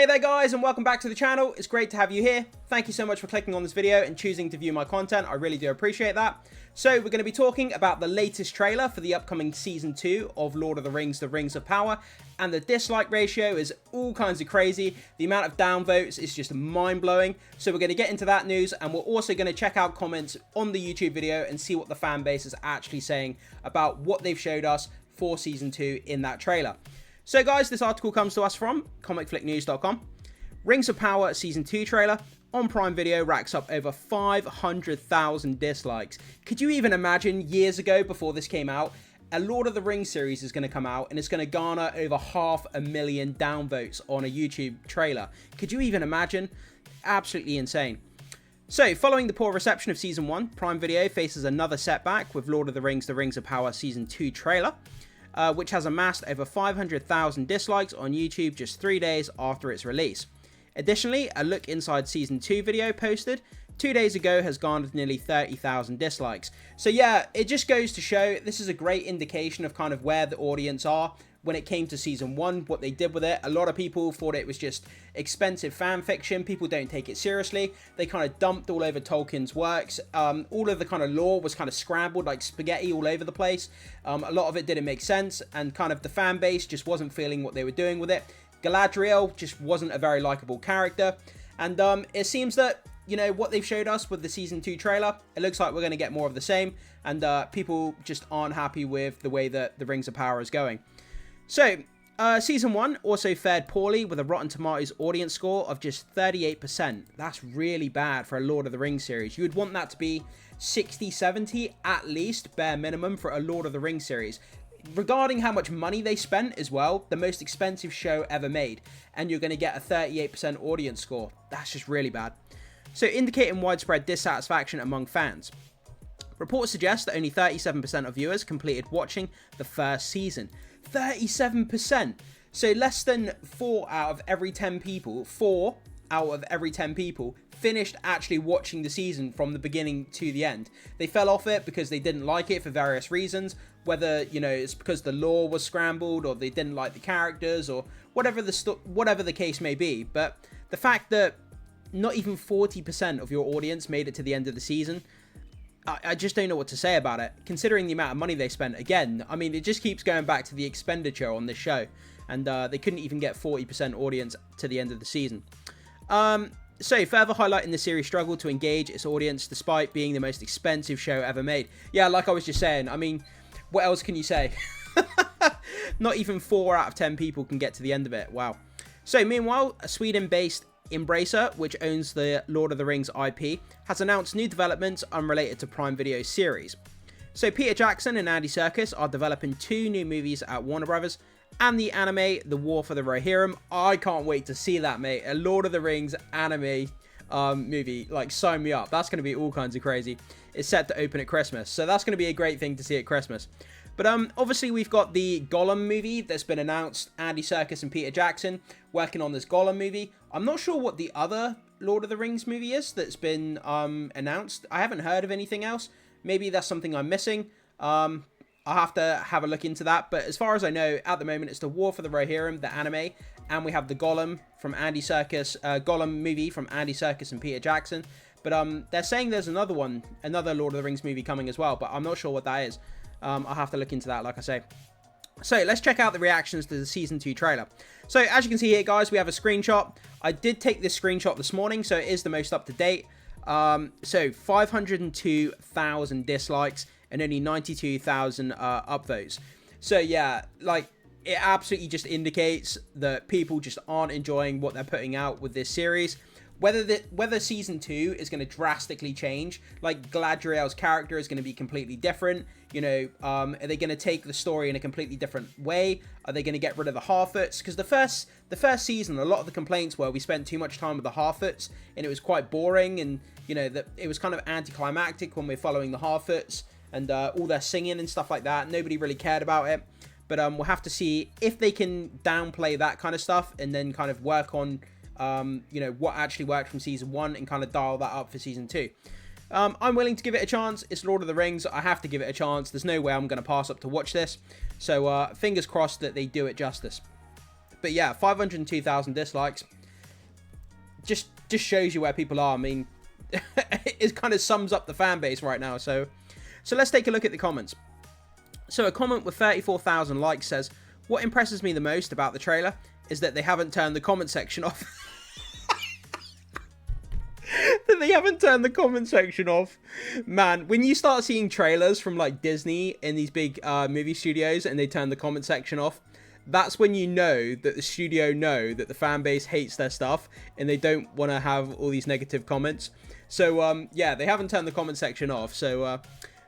Hey there guys, and welcome back to the channel. It's great to have you here. Thank you so much for clicking on this video and choosing to view my content. I really do appreciate that. So we're going to be talking about the latest trailer for the upcoming Season 2 of Lord of the Rings, The Rings of Power. And the dislike ratio is all kinds of crazy. The amount of downvotes is just mind-blowing. So we're going to get into that news, and we're also going to check out comments on the YouTube video and see what the fan base is actually saying about what they've showed us for Season 2 in that trailer. So guys, this article comes to us from comicflicknews.com. Rings of Power Season 2 trailer on Prime Video racks up over 500,000 dislikes. Could you even imagine years ago, before this came out, a Lord of the Rings series is going to come out and it's going to garner over 500,000 downvotes on a YouTube trailer? Could you even imagine? Absolutely insane. So, following the poor reception of Season 1, Prime Video faces another setback with Lord of the Rings, The Rings of Power Season 2 trailer. Which has amassed over 500,000 dislikes on YouTube just 3 days after its release. Additionally, a look inside Season 2 video posted 2 days ago has garnered nearly 30,000 dislikes. So yeah, it just goes to show this is a great indication of kind of where the audience are when it came to Season 1, what they did with it. A lot of people thought it was just expensive fan fiction. People don't take it seriously. They kind of dumped all over Tolkien's works. All of the kind of lore was kind of scrambled like spaghetti all over the place. A lot of it didn't make sense, and kind of the fan base just wasn't feeling what they were doing with it. Galadriel just wasn't a very likable character. And it seems that, you know, what they've showed us with the Season 2 trailer, it looks like we're going to get more of the same. And people just aren't happy with the way that the Rings of Power is going. So, Season 1 also fared poorly with a Rotten Tomatoes audience score of just 38%. That's really bad for a Lord of the Rings series. You would want that to be 60, 70 at least, bare minimum, for a Lord of the Rings series. Regarding how much money they spent as well, the most expensive show ever made, and you're going to get a 38% audience score. That's just really bad. So, indicating widespread dissatisfaction among fans. Reports suggest that only 37% of viewers completed watching the first season. 37%. So less than 4 out of every 10 people, 4 out of every 10 people finished actually watching the season from the beginning to the end. They fell off it because they didn't like it for various reasons, whether, you know, it's because the lore was scrambled or they didn't like the characters or whatever the case may be. But the fact that not even 40% of your audience made it to the end of the season, I just don't know what to say about it, considering the amount of money they spent. Again, I mean, it just keeps going back to the expenditure on this show, and they couldn't even get 40% audience to the end of the season. So, further highlighting the series' struggle to engage its audience despite being the most expensive show ever made. Yeah, like I was just saying, I mean, what else can you say? Not even 4 out of 10 people can get to the end of it. Wow. So, meanwhile, a Sweden-based Embracer, which owns the Lord of the Rings IP, has announced new developments unrelated to Prime Video's series. So Peter Jackson and Andy Serkis are developing 2 new movies at Warner Brothers, and the anime The War for the Rohirrim. I can't wait to see that, mate. A Lord of the Rings anime movie, like, sign me up. That's going to be all kinds of crazy. It's set to open at Christmas, so that's going to be a great thing to see at Christmas. But obviously we've got the Gollum movie that's been announced. Andy Serkis and Peter Jackson working on this Gollum movie. I'm not sure what the other Lord of the Rings movie is that's been announced. I haven't heard of anything else. Maybe that's something I'm missing. I'll have to have a look into that. But as far as I know, at the moment, it's The War for the Rohirrim, the anime. And we have the Gollum from Andy Serkis, Gollum movie from Andy Serkis and Peter Jackson. But they're saying there's another one, another Lord of the Rings movie coming as well. But I'm not sure what that is. I'll have to look into that, like I say. So, let's check out the reactions to the Season 2 trailer. So, as you can see here, guys, we have a screenshot. I did take this screenshot this morning, so it is the most up-to-date. So, 502,000 dislikes and only 92,000 upvotes. So, yeah, like, it absolutely just indicates that people just aren't enjoying what they're putting out with this series. Whether Season 2 is going to drastically change, like Galadriel's character is going to be completely different, you know, are they going to take the story in a completely different way? Are they going to get rid of the Harfoots? Because the first season, a lot of the complaints were we spent too much time with the Harfoots, and it was quite boring, and, you know, that it was kind of anticlimactic when we're following the Harfoots, and all their singing and stuff like that. Nobody really cared about it. But we'll have to see if they can downplay that kind of stuff, and then kind of work on you know, what actually worked from Season 1 and kind of dial that up for Season 2. I'm willing to give it a chance. It's Lord of the Rings. I have to give it a chance. There's no way I'm going to pass up to watch this. So fingers crossed that they do it justice. But yeah, 502,000 dislikes. just shows you where people are. I mean, it kind of sums up the fan base right now. So let's take a look at the comments. So a comment with 34,000 likes says, "What impresses me the most about the trailer is that they haven't turned the comment section off." That they haven't turned the comment section off. Man, when you start seeing trailers from like Disney in these big movie studios and they turn the comment section off, that's when you know that the studio know that the fan base hates their stuff and they don't want to have all these negative comments. So yeah, they haven't turned the comment section off. So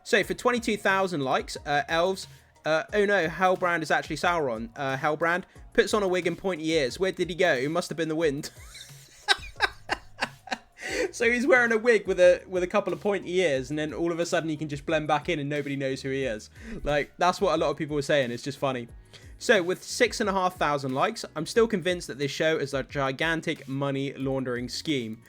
for 22,000 likes, Elves, oh no, Hellbrand is actually Sauron. Hellbrand puts on a wig and pointy ears. Where did he go? It must have been the wind. So he's wearing a wig with a couple of pointy ears, and then all of a sudden he can just blend back in and nobody knows who he is. Like, that's what a lot of people were saying. It's just funny. So with 6,500 likes, I'm still convinced that this show is a gigantic money laundering scheme.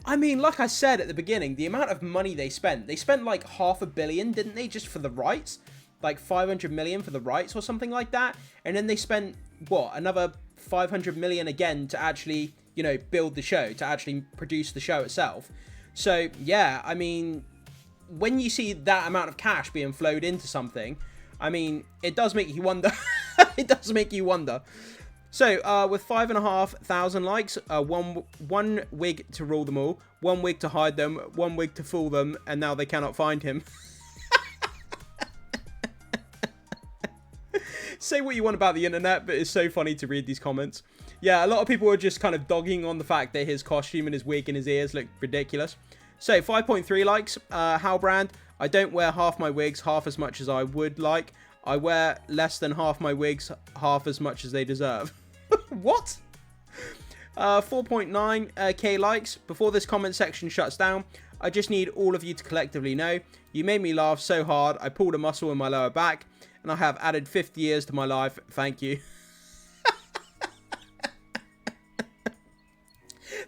I mean, like I said at the beginning, the amount of money they spent like $500 million, didn't they, just for the rights? Like 500 million for the rights or something like that. And then they spent, what, another 500 million again to actually, you know, build the show, to actually produce the show itself. So yeah, I mean, when you see that amount of cash being flowed into something, I mean, it does make you wonder. It does make you wonder. So with 5,500 likes, one wig to rule them all, one wig to hide them, one wig to fool them, and now they cannot find him. Say what you want about the internet, but it's so funny to read these comments. Yeah, a lot of people are just kind of dogging on the fact that his costume and his wig and his ears look ridiculous. So 5.3 likes, Hellbrand, I don't wear half my wigs half as much as I would like. I wear less than half my wigs half as much as they deserve. What? 4.9k likes. Before this comment section shuts down, I just need all of you to collectively know, you made me laugh so hard, I pulled a muscle in my lower back, and I have added 50 years to my life. Thank you.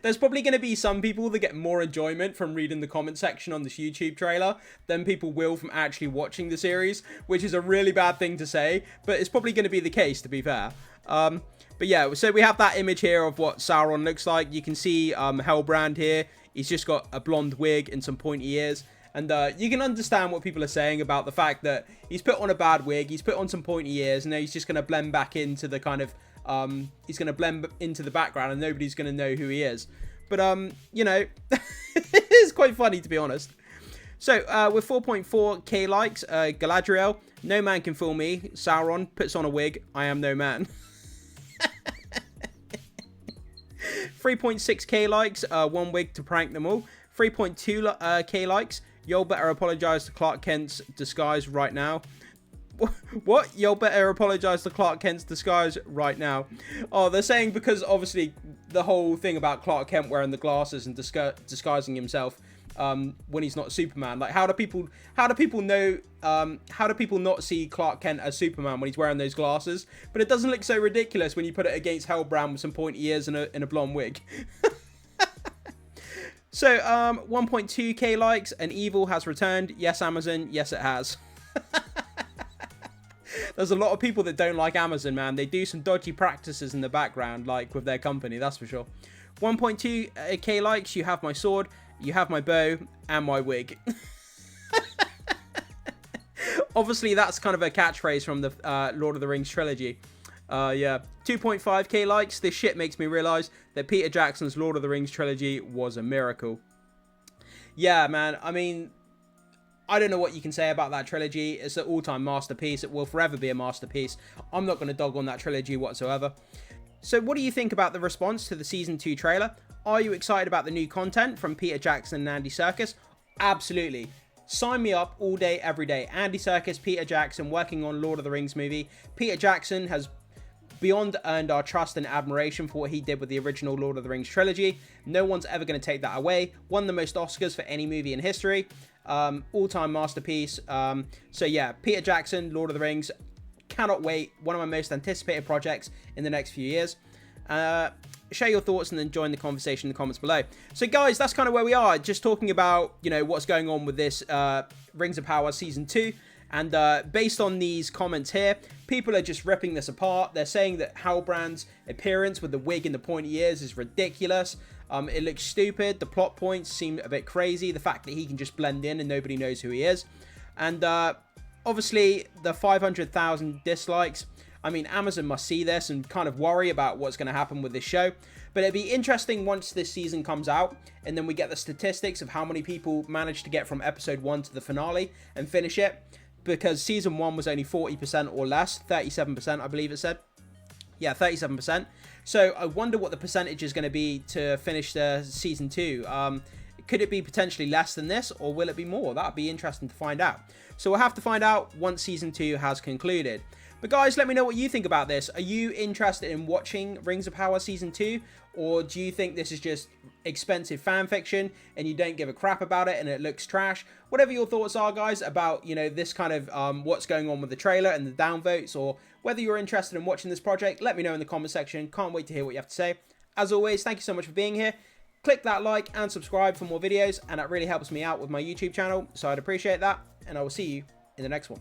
There's probably going to be some people that get more enjoyment from reading the comment section on this YouTube trailer than people will from actually watching the series, which is a really bad thing to say, but it's probably going to be the case, to be fair. But yeah, so we have that image here of what Sauron looks like. You can see Hellbrand here. He's just got a blonde wig and some pointy ears. And you can understand what people are saying about the fact that he's put on a bad wig, he's put on some pointy ears, and now he's just going to blend back into the kind of, he's going to blend into the background and nobody's going to know who he is. But, you know, it's quite funny, to be honest. So, with 4.4k likes, Galadriel, no man can fool me. Sauron puts on a wig, I am no man. 3.6k likes, one wig to prank them all. 3.2k likes, y'all better apologize to Clark Kent's disguise right now. What? Y'all better apologize to Clark Kent's disguise right now. Oh, they're saying because obviously the whole thing about Clark Kent wearing the glasses and disguising himself when he's not Superman. Like, how do people know? How do people not see Clark Kent as Superman when he's wearing those glasses? But it doesn't look so ridiculous when you put it against Hellbrand with some pointy ears and a blonde wig. So 1.2k likes, and evil has returned. Yes, Amazon. Yes, it has. There's a lot of people that don't like Amazon, man. They do some dodgy practices in the background, like with their company, that's for sure. 1.2k likes, you have my sword, you have my bow, and my wig. Obviously, that's kind of a catchphrase from the Lord of the Rings trilogy. Yeah. 2.5k likes, this shit makes me realize that Peter Jackson's Lord of the Rings trilogy was a miracle. Yeah, man, I mean, I don't know what you can say about that trilogy. It's an all-time masterpiece. It will forever be a masterpiece. I'm not going to dog on that trilogy whatsoever. So what do you think about the response to the Season 2 trailer? Are you excited about the new content from Peter Jackson and Andy Serkis? Absolutely. Sign me up all day, every day. Andy Serkis, Peter Jackson, working on Lord of the Rings movie. Peter Jackson has beyond earned our trust and admiration for what he did with the original Lord of the Rings trilogy. No one's ever going to take that away. Won the most Oscars for any movie in history. All-time masterpiece. So yeah, Peter Jackson, Lord of the Rings, cannot wait. One of my most anticipated projects in the next few years. Share your thoughts and then join the conversation in the comments below. So guys, that's kind of where we are, just talking about, you know, what's going on with this Rings of Power Season 2. And based on these comments here, people are just ripping this apart. They're saying that Halbrand's appearance with the wig and the pointy ears is ridiculous. It looks stupid. The plot points seem a bit crazy. The fact that he can just blend in and nobody knows who he is. And obviously, the 500,000 dislikes. I mean, Amazon must see this and kind of worry about what's going to happen with this show. But it'd be interesting once this season comes out and then we get the statistics of how many people managed to get from episode 1 to the finale and finish it. Because season 1 was only 40% or less, 37% I believe it said. Yeah, 37%. So I wonder what the percentage is going to be to finish the season 2. Could it be potentially less than this, or will it be more? That would be interesting to find out. So we'll have to find out once season 2 has concluded. But guys, let me know what you think about this. Are you interested in watching Rings of Power season 2? Or do you think this is just expensive fan fiction and you don't give a crap about it and it looks trash? Whatever your thoughts are, guys, about, you know, this kind of what's going on with the trailer and the downvotes, or whether you're interested in watching this project, let me know in the comment section. Can't wait to hear what you have to say. As always, thank you so much for being here. Click that like and subscribe for more videos, and that really helps me out with my YouTube channel, so I'd appreciate that, and I will see you in the next one.